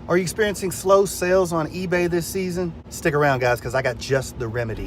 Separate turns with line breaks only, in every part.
Are you experiencing slow sales on eBay this season? Stick around, guys, because I got just the remedy.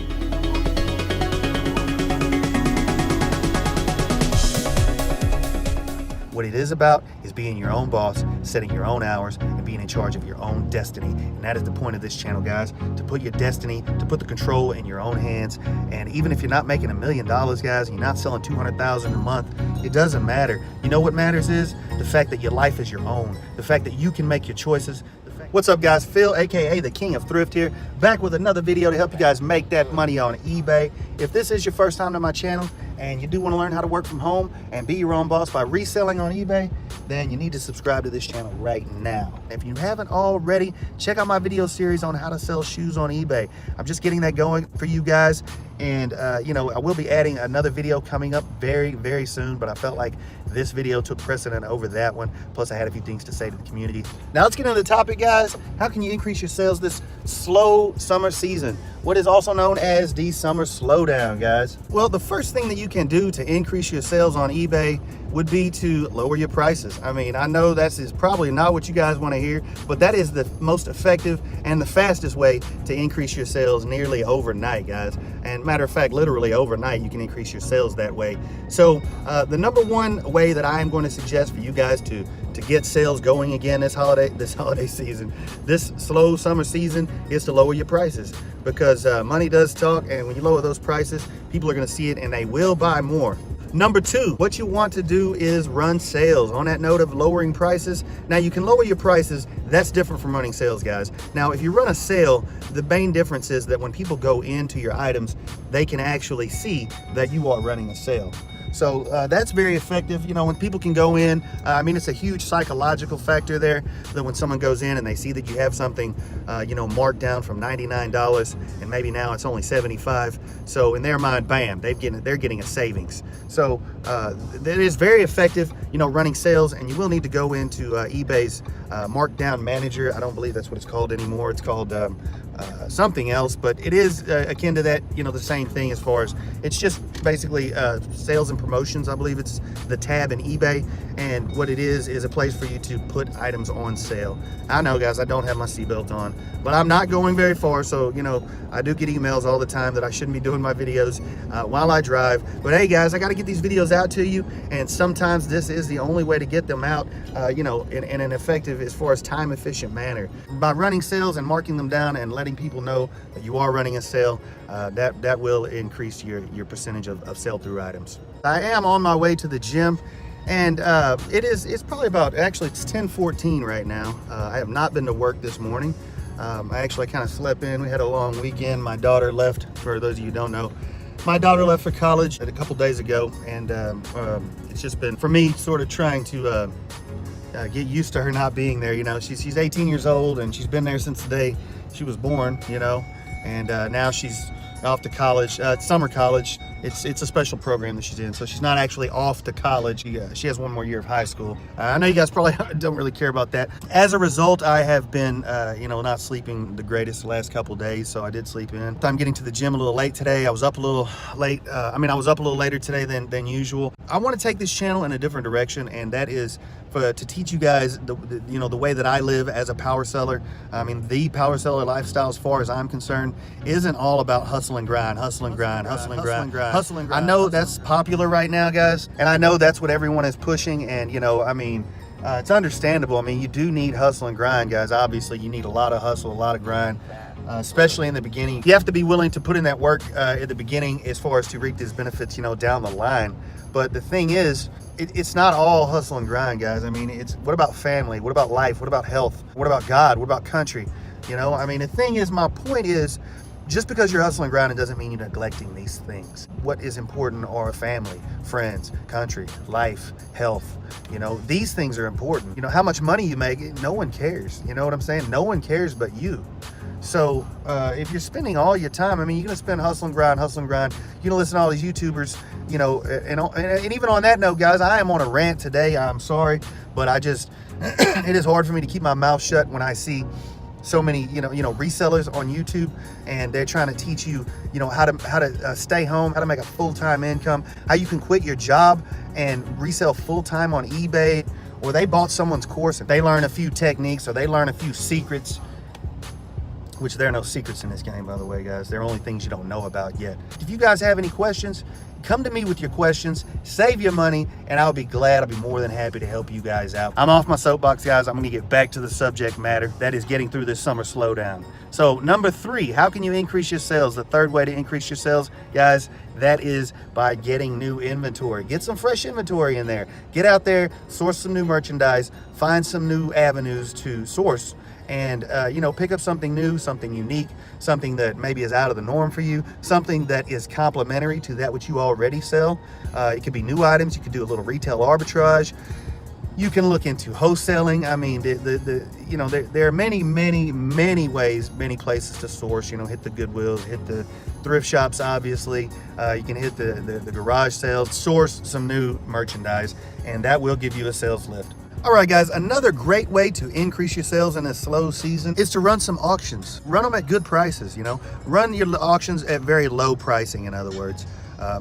What it is about is being your own boss, setting your own hours, and being in charge of your own destiny. And that is the point of this channel, guys, to put your destiny, to put the control in your own hands. And even if you're not making $1 million, guys, and you're not selling $200,000 a month, it doesn't matter. You know what matters is the fact that your life is your own, the fact that you can make your choices. What's up, guys? Phil, aka the King of Thrift here, back with another video to help you guys make that money on eBay. If this is your first time to my channel and you do want to learn how to work from home and be your own boss by reselling on eBay, then you need to subscribe to this channel right now. If you haven't already, check out my video series on how to sell shoes on eBay. I'm just getting that going for you guys. And you know, I will be adding another video coming up very soon, but I felt like this video took precedent over that one. Plus I had a few things to say to the community. Now let's get into the topic, guys. How can you increase your sales this slow summer season? What is also known as the summer slowdown, guys. Well, the first thing that you can do to increase your sales on eBay would be to lower your prices. I mean, I know that is probably not what you guys want to hear, but that is the most effective and the fastest way to increase your sales nearly overnight, guys. And matter of fact, literally overnight, you can increase your sales that way. So the number one way that I am going to suggest for you guys to get sales going again this holiday season, this slow summer season, is to lower your prices, because money does talk, and when you lower those prices, people are going to see it and they will buy more. Number two, what you want to do is run sales. On that note of lowering prices, now you can lower your prices. That's different from running sales, guys. Now, if you run a sale, the main difference is that when people go into your items, they can actually see that you are running a sale. So that's very effective. You know, when people can go in, I mean, it's a huge psychological factor there, that when someone goes in and they see that you have something, you know, marked down from $99 and maybe now it's only $75. So in their mind, bam, they're getting a savings. So that is very effective, you know, running sales. And you will need to go into eBay's Markdown Manager. I don't believe that's what it's called anymore. It's called something else, but it is akin to that, you know, the same thing, as far as it's just basically sales and promotions. I believe it's the tab in eBay, and what it is a place for you to put items on sale. I know, guys, I don't have my seatbelt on, but I'm not going very far, so you know, I do get emails all the time that I shouldn't be doing my videos while I drive. But hey, guys, I got to get these videos out to you, and sometimes this is the only way to get them out, you know, in an effective, as far as time efficient manner, by running sales and marking them down and letting people know that you are running a sale. That will increase your percentage of sell-through items. I am on my way to the gym, and it's probably about, actually it's 10:14 right now. I have not been to work this morning. I actually kind of slept in. We had a long weekend. My daughter left, for those of you who don't know, my daughter left for college a couple days ago, and it's just been, for me, sort of trying to get used to her not being there. You know, she's 18 years old, and she's been there since the day she was born, you know, and now she's off to college, summer college. It's a special program that she's in, so she's not actually off to college. She has one more year of high school. I know you guys probably don't really care about that. As a result, I have been, you know, not sleeping the greatest the last couple days, so I did sleep in. I'm getting to the gym a little late today. I was up a little late. I was up a little later today than usual. I want to take this channel in a different direction, and that is to teach you guys the way that I live as a power seller. I mean, the power seller lifestyle, as far as I'm concerned, isn't all about hustle and grind, hustle and grind, hustle and grind, hustle and grind. I know that's popular right now, guys, and I know that's what everyone is pushing, and you know, I mean, it's understandable. I mean, you do need hustle and grind, guys. Obviously, you need a lot of hustle, a lot of grind, especially in the beginning. You have to be willing to put in that work at the beginning, as far as to reap these benefits, you know, down the line. But the thing is, it's not all hustle and grind, guys. I mean, what about family? What about life? What about health? What about God? What about country? You know, I mean, the thing is, my point is, just because you're hustling and grinding doesn't mean you're neglecting these things. What is important are family, friends, country, life, health. You know, these things are important. You know, how much money you make, no one cares. You know what I'm saying? No one cares but you. So if you're spending all your time, I mean, you're gonna spend hustle and grind. You're gonna listen to all these YouTubers, you know, and even on that note, guys, I am on a rant today. I'm sorry, but I just, it is hard for me to keep my mouth shut when I see so many, you know, resellers on YouTube, and they're trying to teach you, you know, how to stay home, how to make a full-time income, how you can quit your job and resell full-time on eBay, or they bought someone's course and they learn a few techniques or they learn a few secrets, which there are no secrets in this game, by the way, guys. There are only things you don't know about yet. If you guys have any questions, come to me with your questions, save your money, and I'll be more than happy to help you guys out. I'm off my soapbox, guys. I'm gonna get back to the subject matter. That is getting through this summer slowdown. So number 3, how can you increase your sales? The third way to increase your sales, guys, that is by getting new inventory. Get some fresh inventory in there. Get out there, source some new merchandise, find some new avenues to source, and pick up something new, something unique, something that maybe is out of the norm for you, something that is complementary to that which you already sell. It could be new items. You could do a little retail arbitrage. You can look into wholesaling. I mean, there are many ways, many places to source. Hit the Goodwills, hit the thrift shops, obviously. You can hit the garage sales, source some new merchandise, and that will give you a sales lift. All right, guys, another great way to increase your sales in a slow season is to run some auctions. Run them at good prices, Run your auctions at very low pricing, in other words,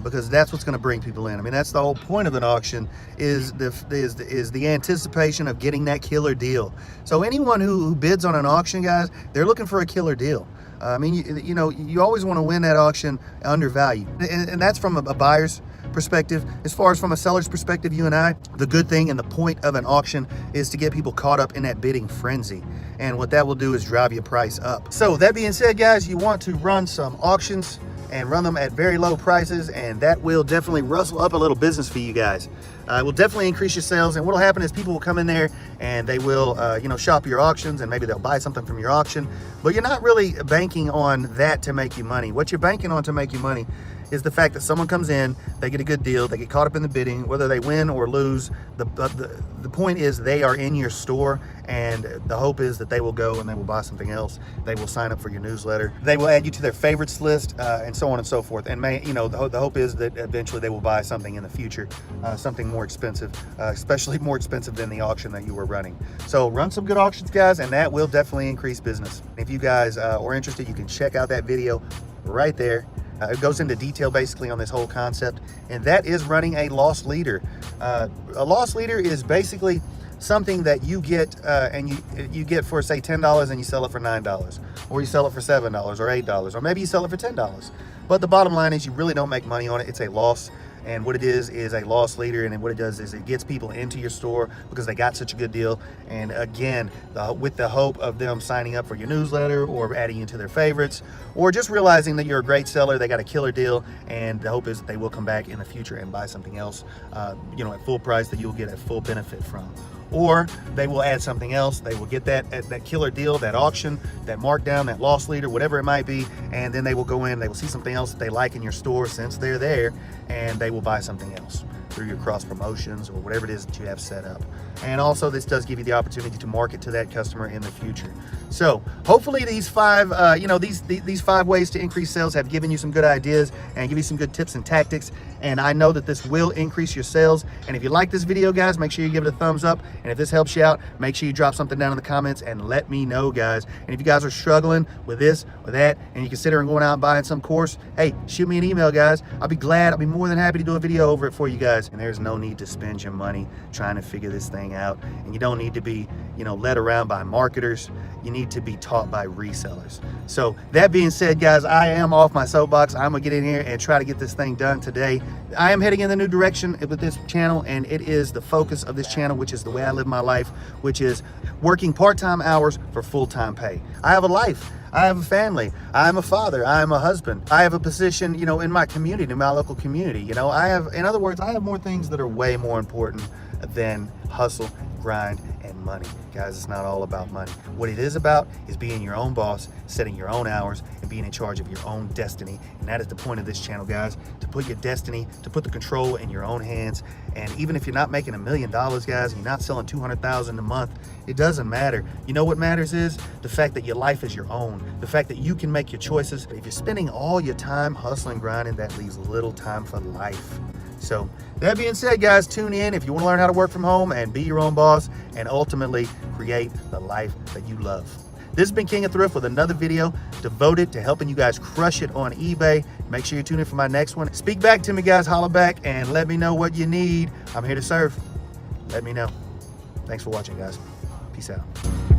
because that's what's going to bring people in. I mean, that's the whole point of an auction is the anticipation of getting that killer deal. So anyone who bids on an auction, guys, they're looking for a killer deal. I mean, you always want to win that auction undervalued, and that's from a buyer's perspective. As far as from a seller's perspective, you and I, the good thing and the point of an auction is to get people caught up in that bidding frenzy, and what that will do is drive your price up. So that being said, guys, you want to run some auctions and run them at very low prices, and that will definitely rustle up a little business for you guys. It will definitely increase your sales, and what will happen is people will come in there and they will shop your auctions, and maybe they'll buy something from your auction, but you're not really banking on that to make you money. What you're banking on to make you money is the fact that someone comes in, they get a good deal, they get caught up in the bidding, whether they win or lose. The point is they are in your store, and the hope is that they will go and they will buy something else. They will sign up for your newsletter. They will add you to their favorites list, and so on and so forth. And the hope is that eventually they will buy something in the future, something more expensive, especially more expensive than the auction that you were running. So run some good auctions, guys, and that will definitely increase business. If you guys are interested, you can check out that video right there. It goes into detail basically on this whole concept, and that is running a loss leader. A loss leader is basically something that you get and you get for, say, $10 and you sell it for $9, or you sell it for $7 or $8, or maybe you sell it for $10. But the bottom line is you really don't make money on it. It's a loss. And what it is a loss leader, and what it does is it gets people into your store because they got such a good deal. And again, with the hope of them signing up for your newsletter or adding you to their favorites, or just realizing that you're a great seller, they got a killer deal, and the hope is that they will come back in the future and buy something else, at full price that you'll get a full benefit from. Or they will add something else. They will get that killer deal, that auction, that markdown, that loss leader, whatever it might be, and then they will go in, they will see something else that they like in your store since they're there, and they will buy something else through your cross promotions or whatever it is that you have set up. And also, this does give you the opportunity to market to that customer in the future. So hopefully these 5 these 5 ways to increase sales have given you some good ideas and give you some good tips and tactics, and I know that this will increase your sales. And if you like this video, guys, make sure you give it a thumbs up, and if this helps you out, make sure you drop something down in the comments and let me know, guys. And if you guys are struggling with this or that, and you're considering going out and buying some course, hey, shoot me an email, guys. I'll be more than happy to do a video over it for you guys. And there's no need to spend your money trying to figure this thing out, and you don't need to be led around by marketers. You need to be taught by resellers. So that being said, guys, I am off my soapbox. I'm gonna get in here and try to get this thing done today. I am heading in the new direction with this channel, and it is the focus of this channel, which is the way I live my life, which is working part-time hours for full-time pay. I have a life. I have a family. I'm a father. I'm a husband. I have a position, in my community, in my local community. In other words, I have more things that are way more important than hustle, grind, and money. Guys, it's not all about money. What it is about is being your own boss, setting your own hours, and being in charge of your own destiny. And that is the point of this channel, guys, to put your destiny, to put the control in your own hands. And even if you're not making $1 million, guys, and you're not selling $200,000 a month, it doesn't matter. You know what matters is the fact that your life is your own, the fact that you can make your choices. If you're spending all your time hustling, grinding, that leaves little time for life. So that being said, guys, tune in if you want to learn how to work from home and be your own boss and ultimately create the life that you love. This has been King of Thrift with another video devoted to helping you guys crush it on eBay. Make sure you tune in for my next one. Speak back to me, guys. Holla back and let me know what you need. I'm here to serve. Let me know. Thanks for watching, guys. Peace out.